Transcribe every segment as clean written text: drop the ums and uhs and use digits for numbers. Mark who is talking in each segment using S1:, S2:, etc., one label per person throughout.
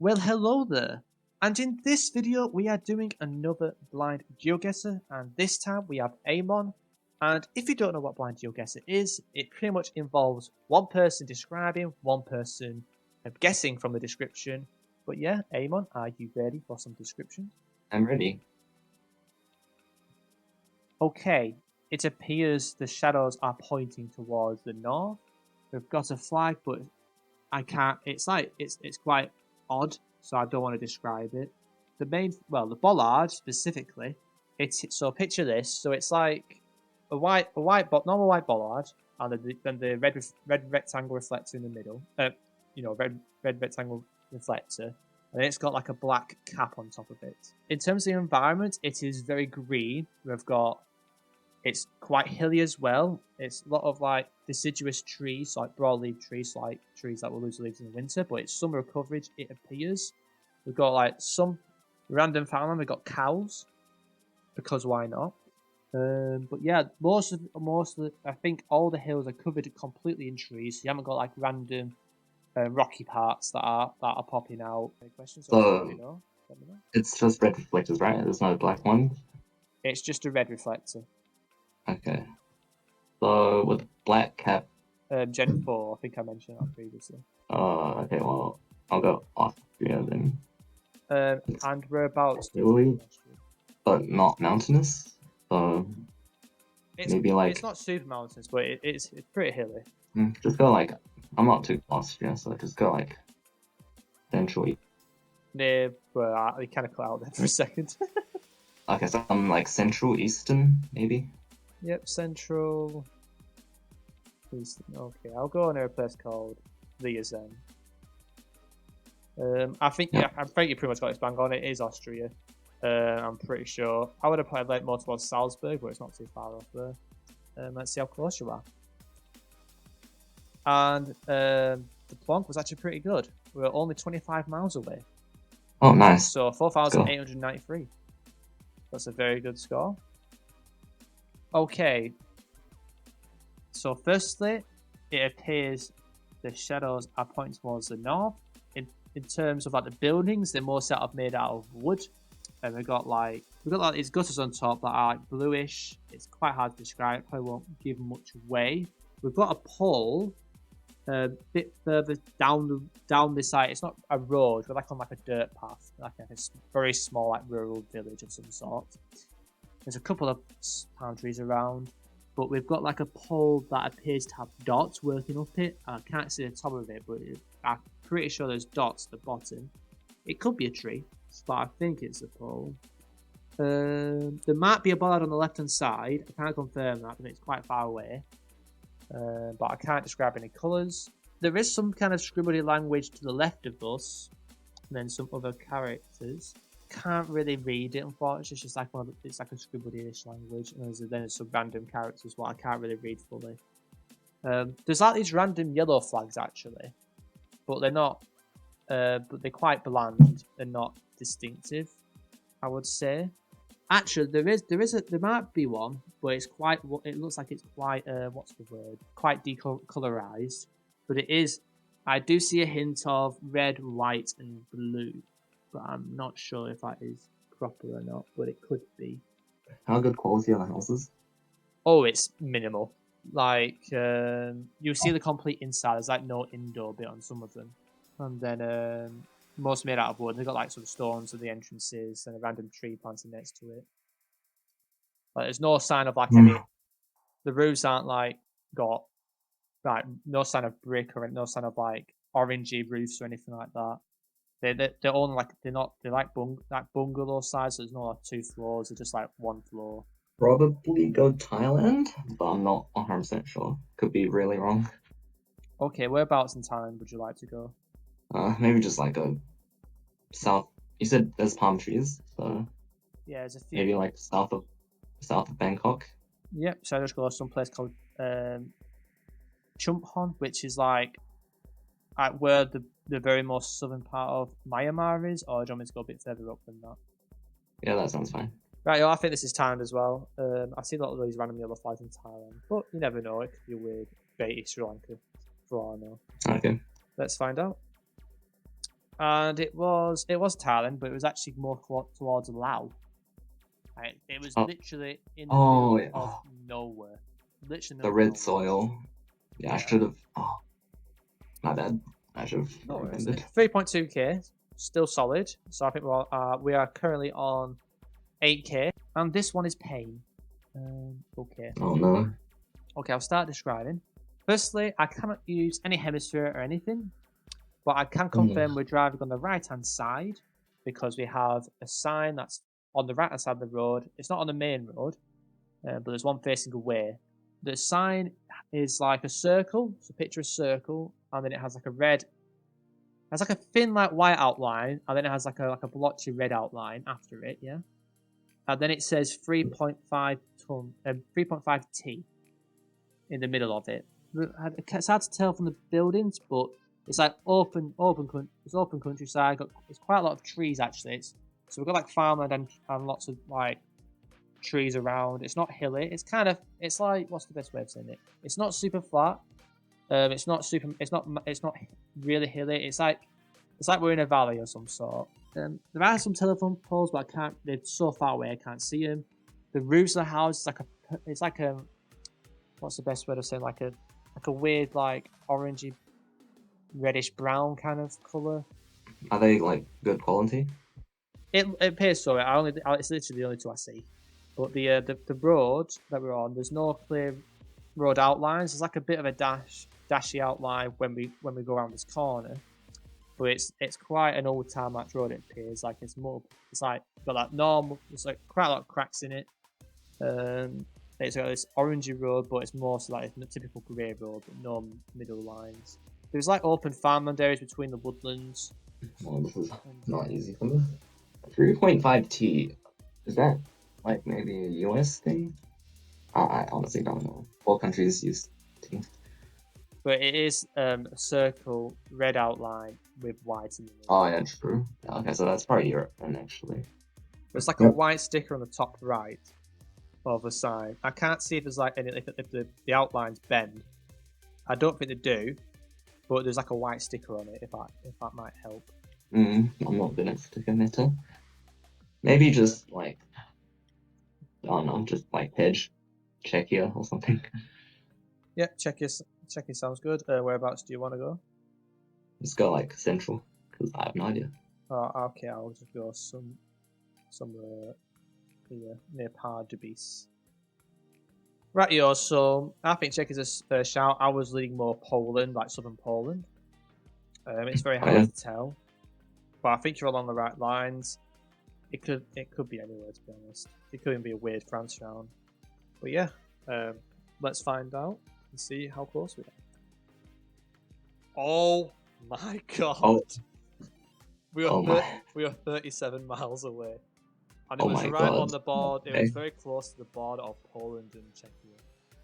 S1: Well, hello there, and in this video we are doing another blind GeoGuessr, and this time we have Eamonn. And if you don't know what blind GeoGuessr is, it pretty much involves one person describing, one person guessing from the description. But yeah, Eamonn, are you ready for some descriptions?
S2: I'm ready.
S1: Okay, it appears the shadows are pointing towards the north. We've got a flag, but I can't. It's quite odd, so I don't want to describe it. The bollard specifically. So picture this. So it's like a normal white bollard, and then the red rectangle reflector in the middle. Red rectangle reflector, and it's got like a black cap on top of it. In terms of the environment, it is very green. It's quite hilly as well. It's a lot of like deciduous trees, like broadleaf trees, like trees that will lose leaves in the winter. But it's summer coverage, it appears. We've got like some random farmland. We've got cows, because why not? But yeah, most of I think all the hills are covered completely in trees. So you haven't got like random rocky parts that are popping out. Any questions?
S2: So
S1: Let me know.
S2: it's just red reflectors, right? There's no black one.
S1: It's just a red reflector.
S2: Okay. So with black cap.
S1: Gen 4, I think I mentioned that previously.
S2: Okay. Well, I'll go Austria then.
S1: And whereabouts?
S2: Hilly, but not mountainous. So maybe like
S1: it's not super mountainous, but it's pretty hilly.
S2: Just go like I'm not too Austria, so just go like central.
S1: Near, well, we kind of cut out there for a second.
S2: Okay, so I'm like central eastern, maybe.
S1: Yep, central eastern. Okay, I'll go near a place called Liazen. I think you pretty much got it bang on. It is Austria. I'm pretty sure. I would have probably like more towards Salzburg, but it's not too far off there. Let's see how close you are. And the plonk was actually pretty good. We were only 25 miles away.
S2: Oh, nice.
S1: So 4,893. That's a very good score. Okay. So firstly, it appears the shadows are pointing towards the north. In terms of like the buildings, they're more set up made out of wood. And we've got like these gutters on top that are like bluish. It's quite hard to describe. Probably won't give much away. We've got a pole a bit further down this side. It's not a road. We're like on like a dirt path, like a very small like rural village of some sort. There's a couple of palm trees around, but we've got like a pole that appears to have dots working up it. I can't see the top of it, but I'm pretty sure there's dots at the bottom. It could be a tree, but I think it's a pole. There might be a bollard on the left hand side. I can't confirm that, but it's quite far away. But I can't describe any colours. There is some kind of scribbly language to the left of us, and then some other characters. Can't really read it, unfortunately. It's just like it's like a scribbly-ish language, and then there's some random characters what I can't really read fully. There's like these random yellow flags actually, but they're not. But they're quite bland and not distinctive, I would say. Actually, there might be one, but it's quite. It looks like it's quite. What's the word? Quite decolorized, but it is. I do see a hint of red, white, and blue, but I'm not sure if that is proper or not. But it could be.
S2: How good quality are the houses?
S1: Oh, it's minimal. Like you see the complete inside. There's like no indoor bit on some of them, and then most made out of wood. They've got like some stones at the entrances and a random tree planted next to it. Like there's no sign of like any. The roofs aren't like got like no sign of brick or no sign of like orangey roofs or anything like that. They're only like they're like bungalow size. So there's no like 2 floors. They're just like 1 floor.
S2: Probably go Thailand, but I'm not 100% sure. Could be really wrong.
S1: Okay, whereabouts in Thailand would you like to go?
S2: Maybe just like a south. You said there's palm trees, so
S1: yeah, there's a few.
S2: Maybe like south of Bangkok.
S1: Yep. So I just go to some place called Chumphon, which is like where the very most southern part of Myanmar is, or do you want me to go a bit further up than that?
S2: Yeah, that sounds fine.
S1: Right, I think this is Thailand as well. I see a lot of these random yellow flags in Thailand, but you never know. It could be weird. Maybe Sri Lanka, for all I know.
S2: Okay.
S1: Let's find out. And it was Thailand, but it was actually more towards Laos. Right? It was literally in the middle of nowhere. Literally
S2: the red soil. Yeah, I should have. Oh, my bad. I should have remembered.
S1: 3.2k, still solid. So I think we are currently on 8k, and this one is pain. Okay.
S2: Oh no.
S1: Okay, I'll start describing. Firstly, I cannot use any hemisphere or anything, but I can confirm we're driving on the right-hand side because we have a sign that's on the right-hand side of the road. It's not on the main road, but there's one facing away. The sign is like a circle, so picture a circle, and then it has like a red, has like a thin like white outline, and then it has like a blotchy red outline after it, yeah. And then it says 3.5 ton, 3.5 T in the middle of it. It's hard to tell from the buildings, but it's like open countryside. There's quite a lot of trees actually. So we've got like farmland and lots of like trees around. It's not hilly. It's like, what's the best way of saying it? It's not super flat. It's not really hilly. It's like we're in a valley of some sort. There are some telephone poles, but they're so far away I can't see them. The roofs of the house it's like a what's the best way to say it? like a weird like orangey reddish brown kind of color.
S2: Are they like good quality?
S1: It appears so. It's literally the only two I see. But the road that we're on, there's no clear road outlines. There's like a bit of a dashy outline when we go around this corner. But it's quite an old tarmac road. It appears like it's like got that normal. There's like quite a lot of cracks in it. It's got this orangey road, but it's more so like a typical grey road, but no middle lines. There's like open farmland areas between the woodlands.
S2: Well, this is not easy for me. 3.5 T. Is that like maybe a US thing? I honestly don't know. All countries use T.
S1: But it is a circle, red outline with white in the middle.
S2: Oh yeah, true. Okay, so that's probably Europe then actually.
S1: There's like a white sticker on the top right of the sign. I can't see if there's like if the outlines bend. I don't think they do, but there's like a white sticker on it. If that might help.
S2: I'm not good at sticker metal. Maybe just like I don't know, just like HEDGE, Czechia or something.
S1: Yeah, Czechia sounds good. Whereabouts do you want to go?
S2: Just go like central, because I have no idea.
S1: Oh, okay, I'll just go somewhere here near Pardubice. Right, so I think Czech is a first shout. I was leaning more Poland, like southern Poland. It's very hard to tell, but I think you're along the right lines. It could be anywhere, to be honest. It could even be a weird France round. But yeah, let's find out and see how close we are. Oh my god!
S2: Oh.
S1: We are 37 miles away, and it was right on the board. It was very close to the border of Poland and Czechia.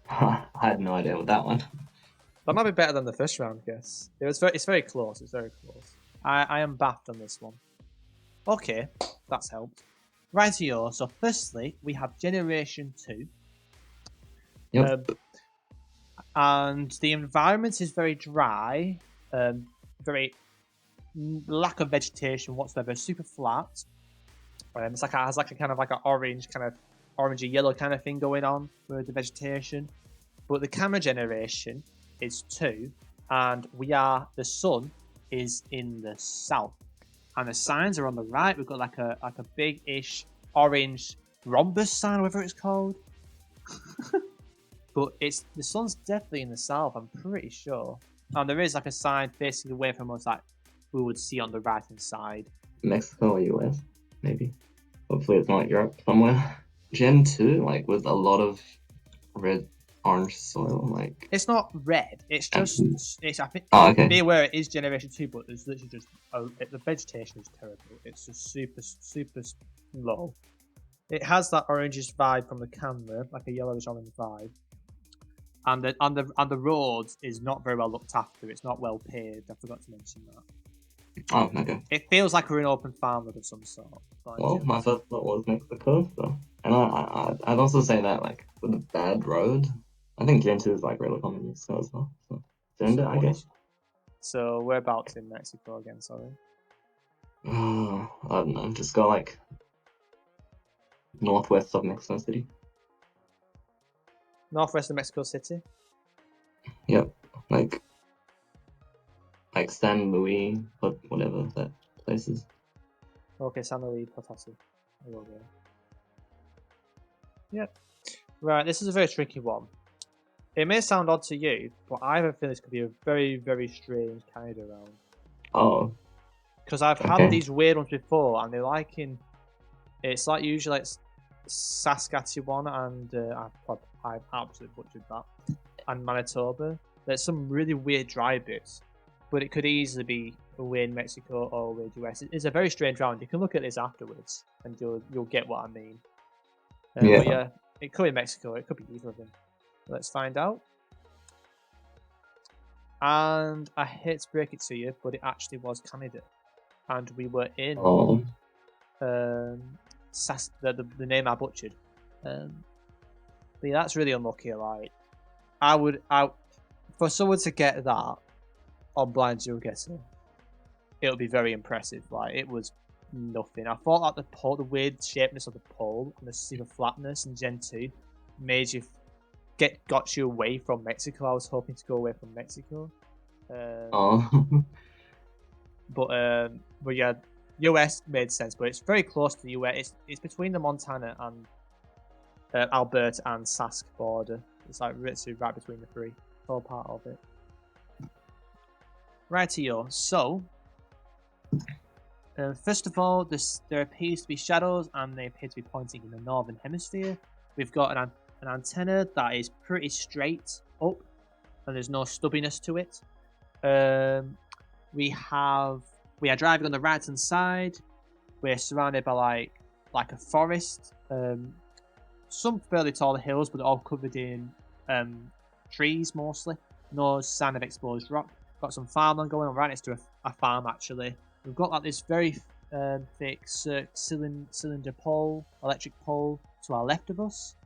S2: I had no idea with that one.
S1: That might be better than the first round, I guess. It's very close. It's very close. I am baffed on this one. Okay, that's helped. Rightio. So firstly, we have Generation 2.
S2: Yep.
S1: And the environment is very dry, very lack of vegetation whatsoever, super flat. It has like a kind of like an orangey yellow kind of thing going on with the vegetation. But the camera generation is 2, and the sun is in the south, and the signs are on the right. We've got like a big-ish orange rhombus sign, whatever it's called. But the sun's definitely in the south, I'm pretty sure. And there is like a sign facing away from us that we would see on the right hand side.
S2: Mexico or US, maybe. Hopefully it's not Europe somewhere. Gen 2, like with a lot of red orange soil, like
S1: it's not red. It's just I think.
S2: Oh, okay.
S1: Be aware it is Generation 2, but there's literally just the vegetation is terrible. It's just super low. It has that orangish vibe from the camera, like a yellowish orange vibe. And the road is not very well looked after. It's not well paved. I forgot to mention that.
S2: Oh, okay.
S1: It feels like we're in open farmland of some sort.
S2: Well, my first thought was Mexico, so. And I'd also say that, like, with a bad road, I think Gen 2 is, like, really common in Mexico as well. So, I guess.
S1: So, whereabouts in Mexico again, sorry?
S2: I don't know. Just go like northwest of Mexico City.
S1: Northwest of Mexico City.
S2: Yep, like San Luis, but whatever that place is.
S1: Okay, San Luis Potosí. Yep. Right, this is a very tricky one. It may sound odd to you, but I have a feeling this could be a very, very strange Canada round.
S2: Oh.
S1: Because I've had these weird ones before, and they're like in. It's like usually like Saskatchewan and I absolutely butchered that, and Manitoba. There's some really weird dry bits, but it could easily be a weird Mexico or a weird US. It's a very strange round. You can look at this afterwards, and you'll get what I mean.
S2: Yeah.
S1: But yeah, it could be Mexico. It could be either of them. Let's find out. And I hate to break it to you, but it actually was Canada, and we were in the name I butchered. But yeah, that's really unlucky. Like, for someone to get that on blind GeoGuessr, it'll be very impressive. Like, it was nothing. I thought that the weird shapeness of the pole and the super flatness in Gen 2 made you got you away from Mexico. I was hoping to go away from Mexico. But yeah, US made sense, but it's very close to the US. It's between the Montana and Alberta and Sask border. It's like literally right between the three. It's all part of it. Rightio. So, first of all, there appears to be shadows, and they appear to be pointing in the northern hemisphere. We've got an antenna that is pretty straight up, and there's no stubbiness to it. We are driving on the right hand side. We're surrounded by like a forest, some fairly tall hills, but all covered in trees mostly. No sign of exposed rock. Got some farmland going on right next to a farm actually. We've got like this very thick cylinder pole, electric pole to our left of us.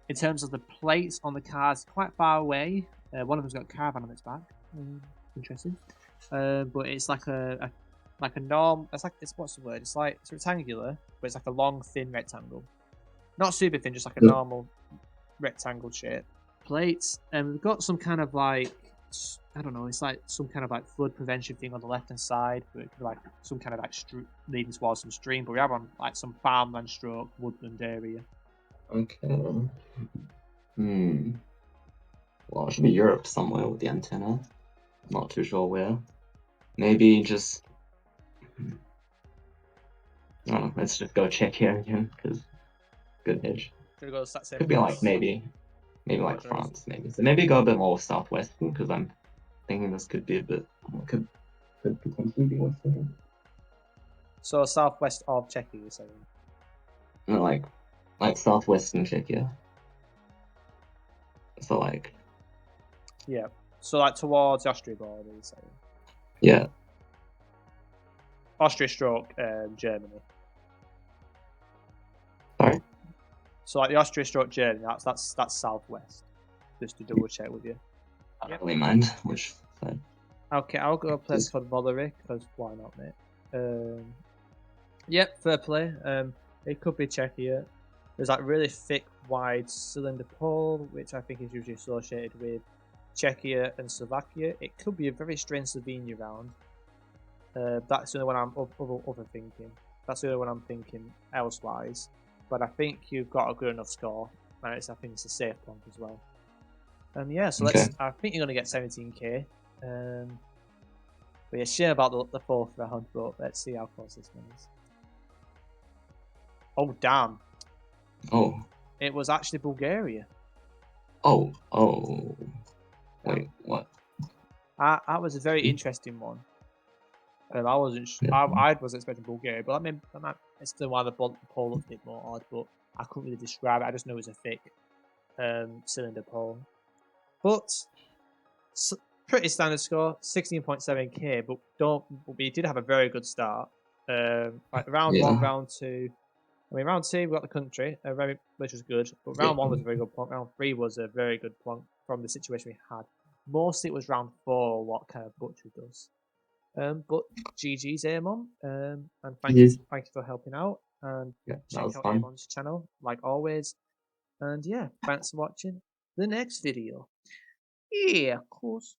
S1: In terms of the plates on the cars, quite far away. One of them's got a caravan on its back. Interesting. But it's like a norm. What's the word? It's rectangular, but it's like a long, thin rectangle. Not super thin, just like a normal rectangle shape. Plates, and we've got some kind of like, I don't know. It's like some kind of like flood prevention thing on the left hand side, but it could be like some kind of like leading towards some stream. But we have on like some farmland stroke woodland area.
S2: Okay. Well, it should be Europe somewhere with the antenna. Not too sure where. Maybe just. I don't know. Let's just go check here again because good hedge. Could be like maybe like France, maybe. So maybe go a bit more southwestern because I'm thinking this could be a bit could potentially be western.
S1: So southwest of Czechia, you're saying?
S2: No, like southwestern Czechia. So like.
S1: Yeah. So like towards the Austria border, you're saying?
S2: Yeah.
S1: Austria stroke Germany.
S2: Sorry.
S1: So like the Austria stroke Germany, that's southwest. Just to double check with you.
S2: I don't really mind which side.
S1: Okay, I'll go a place called Vollerick because why not, mate? Yep, fair play. It could be Czechia. There's like really thick, wide cylinder pole, which I think is usually associated with Czechia and Slovakia. It could be a very strange Slovenia round. That's the only one I'm overthinking. That's the only one I'm thinking elsewise. But I think you've got a good enough score, and I think it's a safe point as well. Yeah, so I think you're going to get 17k. But yeah, shame about the fourth round, but let's see how close this one is. Oh, damn.
S2: Oh.
S1: It was actually Bulgaria.
S2: Oh. Wait, what?
S1: That was a very interesting one. I wasn't. I was expecting Bulgaria, but that might explain why the poll looks a bit more odd. But I couldn't really describe it. I just know it's a thick cylinder pole. But pretty standard score, 16.7k. But we did have a very good start. Like round 1, round 2. I mean, round 2 we got the country, which was good. But round 1 was a very good point. Round 3 was a very good point from the situation we had. Mostly it was round 4 what kind of butchered us. But GG's Eamonn, and thank you for helping out, and check out Eamonn's channel like always. And yeah, thanks for watching the next video. Yeah, of course.